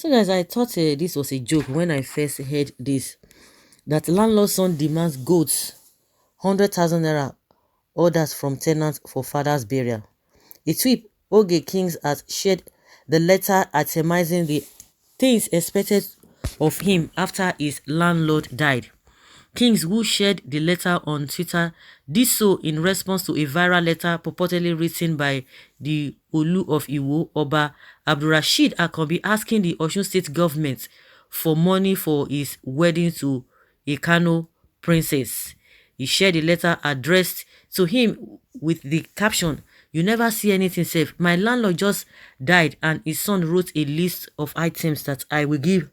So guys, I thought this was a joke when I first heard this, that landlord's son demands goats, 100,000 naira, orders from tenants for father's burial. A tweet Oge Kings has shared the letter itemizing the things expected of him after his landlord died. Kings, who shared the letter on Twitter, did so in response to a viral letter purportedly written by the Olu of Iwo, Oba Abdulrasheed Akanbi, asking the Osun State government for money for his wedding to a Kano princess. He shared the letter addressed to him with the caption, "You never see anything safe. My landlord just died and his son wrote a list of items that I will give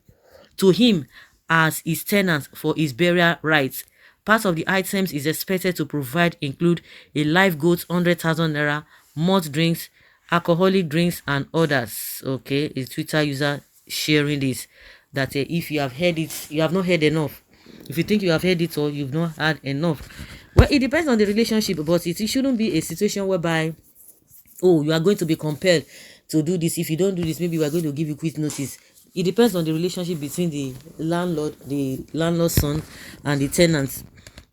to him as his tenant for his burial rites. Part of the items is expected to provide include a live goat, 100,000 naira, malt drinks, alcoholic drinks, and others." Okay, a Twitter user sharing this, that if you have heard it, you have not heard enough. If you think you have heard it or you've not had enough. Well, it depends on the relationship, but it shouldn't be a situation whereby, oh, you are going to be compelled to do this. If you don't do this, maybe we are going to give you quit notice. It depends on the relationship between the landlord's son, and the tenants.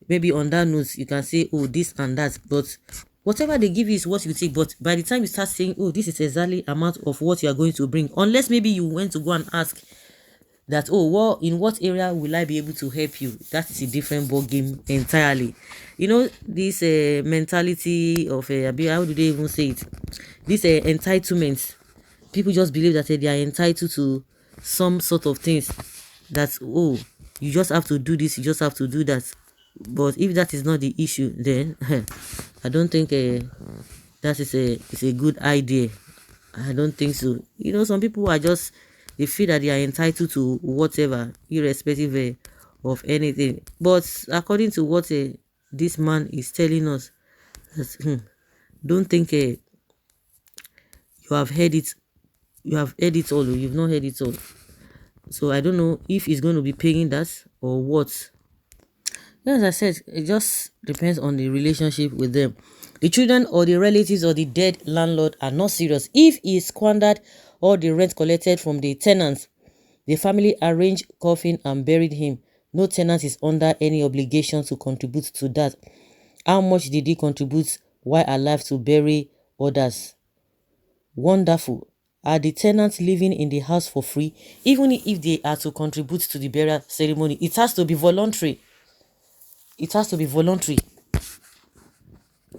Maybe on that note, you can say, oh, this and that, but whatever they give you is what you take. But by the time you start saying, oh, this is exactly amount of what you are going to bring, unless maybe you went to go and ask that, oh, well, in what area will I be able to help you, that is a different ball game entirely. You know, this mentality of how do they even say it, this entitlement. People just believe that they are entitled to some sort of things, that, oh, you just have to do this, you just have to do that. But if that is not the issue, then I don't think that is it's a good idea. I don't think so. You know, some people are just, they feel that they are entitled to whatever, irrespective of anything. But according to what this man is telling us, that, don't think you have heard it. You have heard it all, or you've not heard it all. So I don't know if he's going to be paying that or what. As I said, it just depends on the relationship with them. The children or the relatives of the dead landlord are not serious. If he squandered all the rent collected from the tenants, the family arranged coffin and buried him. No tenant is under any obligation to contribute to that. How much did he contribute while alive to bury others? Wonderful. Are the tenants living in the house for free? Even if they are to contribute to the burial ceremony, it has to be voluntary. It has to be voluntary.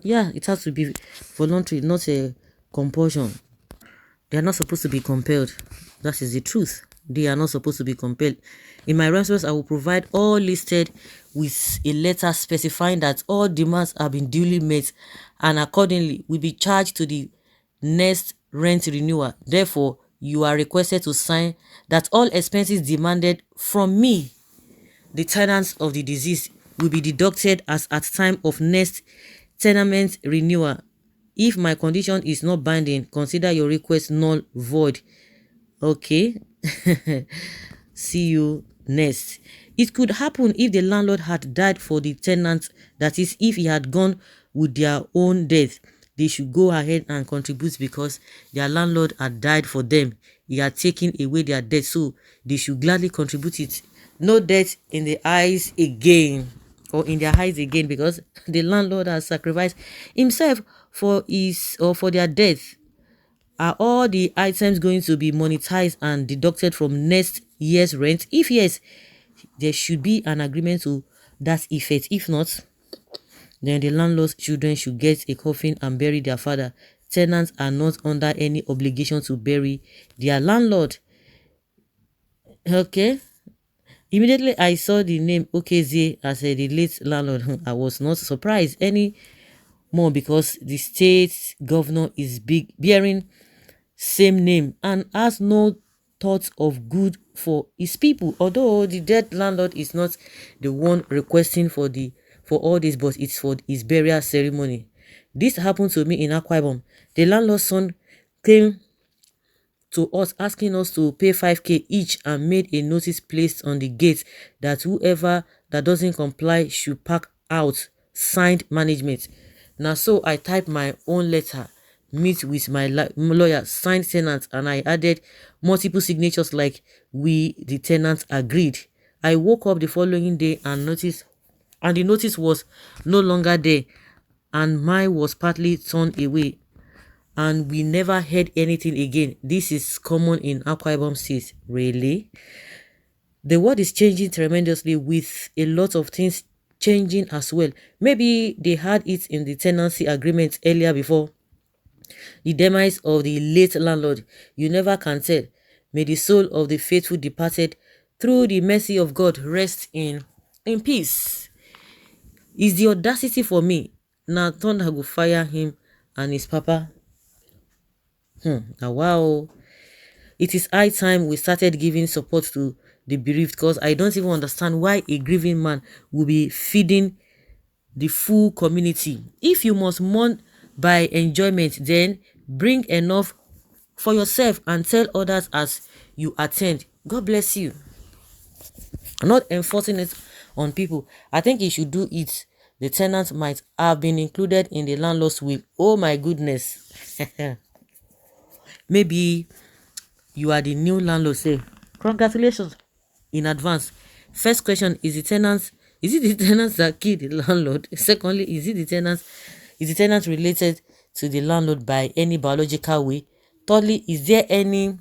Yeah, it has to be voluntary, not a compulsion. They are not supposed to be compelled. That is the truth. They are not supposed to be compelled. In my response, I will provide all listed with a letter specifying that all demands have been duly met and accordingly will be charged to the next rent renewal. Therefore, you are requested to sign that all expenses demanded from me, the tenants of the deceased, will be deducted as at time of next tenement renewal. If my condition is not binding, consider your request null void. Okay. See you next. It could happen if the landlord had died for the tenant, that is, if he had gone with their own death. They should go ahead and contribute because their landlord had died for them. He had taken away their debt, so they should gladly contribute it. No debt in the eyes again, or in their eyes again, because the landlord has sacrificed himself for his or for their death. Are all the items going to be monetized and deducted from next year's rent? If yes, there should be an agreement to that effect. If not, then the landlord's children should get a coffin and bury their father. Tenants are not under any obligation to bury their landlord. Okay. Immediately I saw the name OKZ as the late landlord. I was not surprised any more because the state governor is bearing same name and has no thoughts of good for his people. Although the dead landlord is not the one requesting for all this, but it's for his burial ceremony. This happened to me in Akwa Ibom. The landlord's son came to us asking us to pay 5k each and made a notice placed on the gate that whoever that doesn't comply should pack out. Signed, management. Now so I typed my own letter meet with my lawyer, signed tenant, and I added multiple signatures like we, the tenants, agreed. I woke up the following day and the notice was no longer there, and mine was partly torn away, and we never heard anything again. This is common in Akwa Ibom State. Really? The world is changing tremendously, with a lot of things changing as well. Maybe they had it in the tenancy agreement earlier before the demise of the late landlord. You never can tell. May the soul of the faithful departed through the mercy of God rest in peace. Is the audacity for me. Now thunder go fire him and his papa. Now wow. It is high time we started giving support to the bereaved, because I don't even understand why a grieving man will be feeding the full community. If you must mourn by enjoyment, then bring enough for yourself and tell others as you attend. God bless you. I'm not enforcing it on people. I think you should do it. The tenant might have been included in the landlord's will. Oh my goodness. Maybe you are the new landlord. Say congratulations in advance. First question, is it the tenants that killed the landlord? Secondly, is the tenant related to the landlord by any biological way? Thirdly, is there any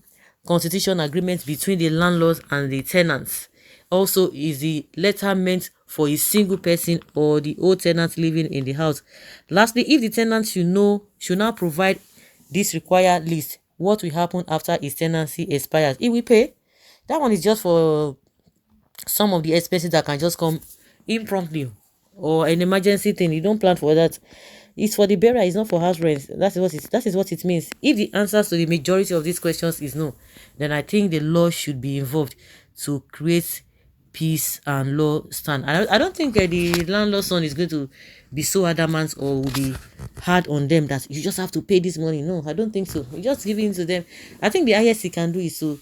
constitution agreement between the landlords and the tenants? Also, is the letter meant for a single person or the old tenant living in the house? Lastly, if the tenant should now provide this required list, what will happen after his tenancy expires? He will pay. That one is just for some of the expenses that can just come impromptu or an emergency thing. You don't plan for that. It's for the bearer, it's not for house rent. That is what it means. If the answers to the majority of these questions is no, then I think the law should be involved to create peace and law stand. I don't think the landlord's son is going to be so adamant or will be hard on them that you just have to pay this money. No, I don't think so. You just give it to them. I think the highest he can do is to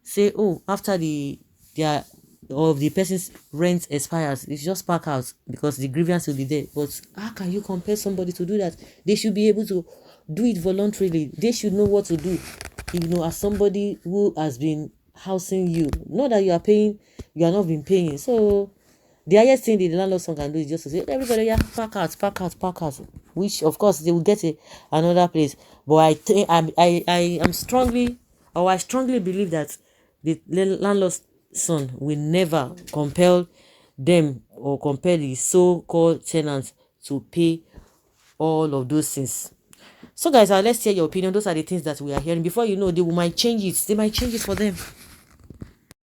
say, oh, after their of the person's rent expires, it's just pack out because the grievance will be there. But how can you compel somebody to do that? They should be able to do it voluntarily. They should know what to do, as somebody who has been housing you. Not that you are paying, you are not been paying. So the highest thing the landlord son can do is just to say, everybody, yeah, pack out, which of course they will get another place. But I think I strongly believe that the landlord's son will never compel them or compel the so-called tenants to pay all of those things. So guys, let's hear your opinion. Those are the things that we are hearing. Before you know, they might change it for them.